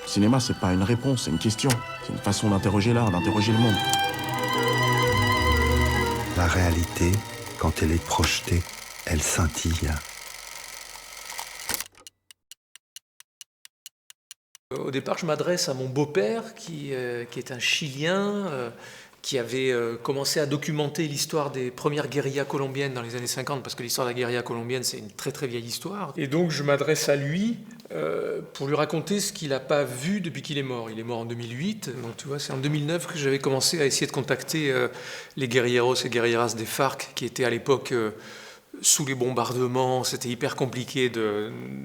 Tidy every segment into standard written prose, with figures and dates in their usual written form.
Le cinéma, c'est pas une réponse, c'est une question. C'est une façon d'interroger l'art, d'interroger le monde. La réalité, quand elle est projetée, elle scintille. Au départ, je m'adresse à mon beau-père, qui est un Chilien, qui avait commencé à documenter l'histoire des premières guérillas colombiennes dans les années 50, parce que l'histoire de la guérilla colombienne, c'est une très très vieille histoire. Et donc je m'adresse à lui pour lui raconter ce qu'il n'a pas vu depuis qu'il est mort. Il est mort en 2008, donc tu vois, c'est en 2009 que j'avais commencé à essayer de contacter les guerrilleros et guerrilleras des FARC, qui étaient à l'époque... sous les bombardements, c'était hyper compliqué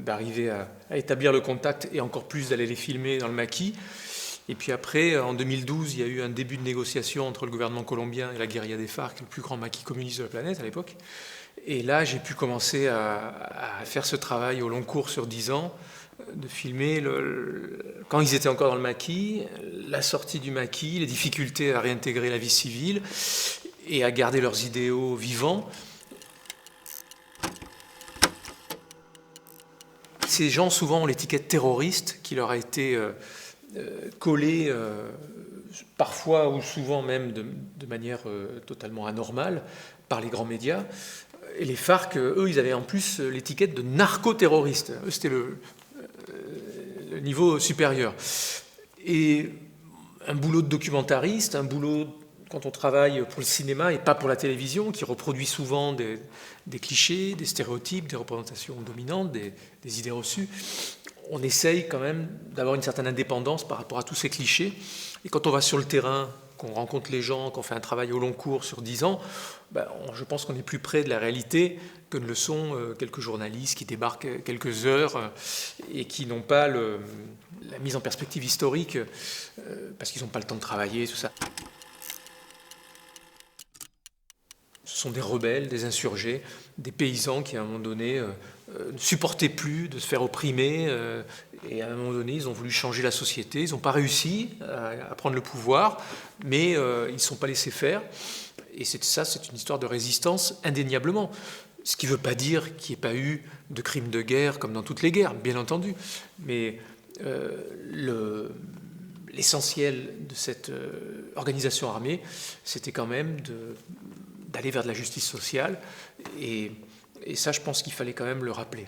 d'arriver à établir le contact et encore plus d'aller les filmer dans le maquis. Et puis après, en 2012, il y a eu un début de négociation entre le gouvernement colombien et la guérilla des FARC, le plus grand maquis communiste de la planète à l'époque. Et là, j'ai pu commencer à faire ce travail au long cours sur 10 ans, de filmer quand ils étaient encore dans le maquis, la sortie du maquis, les difficultés à réintégrer la vie civile et à garder leurs idéaux vivants. Ces gens, souvent, ont l'étiquette terroriste qui leur a été collée, parfois ou souvent même de manière totalement anormale, par les grands médias. Et les FARC, eux, ils avaient en plus l'étiquette de narco-terroristes. Eux, c'était le niveau supérieur. Et un boulot de documentariste, un boulot... quand on travaille pour le cinéma et pas pour la télévision, qui reproduit souvent des clichés, des stéréotypes, des représentations dominantes, des idées reçues, on essaye quand même d'avoir une certaine indépendance par rapport à tous ces clichés. Et quand on va sur le terrain, qu'on rencontre les gens, qu'on fait un travail au long cours sur 10 ans, je pense qu'on est plus près de la réalité que ne le sont quelques journalistes qui débarquent quelques heures et qui n'ont pas la mise en perspective historique parce qu'ils n'ont pas le temps de travailler, tout ça. Ce sont des rebelles, des insurgés, des paysans qui, à un moment donné, ne supportaient plus de se faire opprimer. Et à un moment donné, ils ont voulu changer la société. Ils n'ont pas réussi à prendre le pouvoir, mais ils ne se sont pas laissés faire. Et c'est une histoire de résistance, indéniablement. Ce qui ne veut pas dire qu'il n'y ait pas eu de crimes de guerre, comme dans toutes les guerres, bien entendu. Mais l'essentiel de cette organisation armée, c'était quand même d'aller vers de la justice sociale. Et ça, je pense qu'il fallait quand même le rappeler.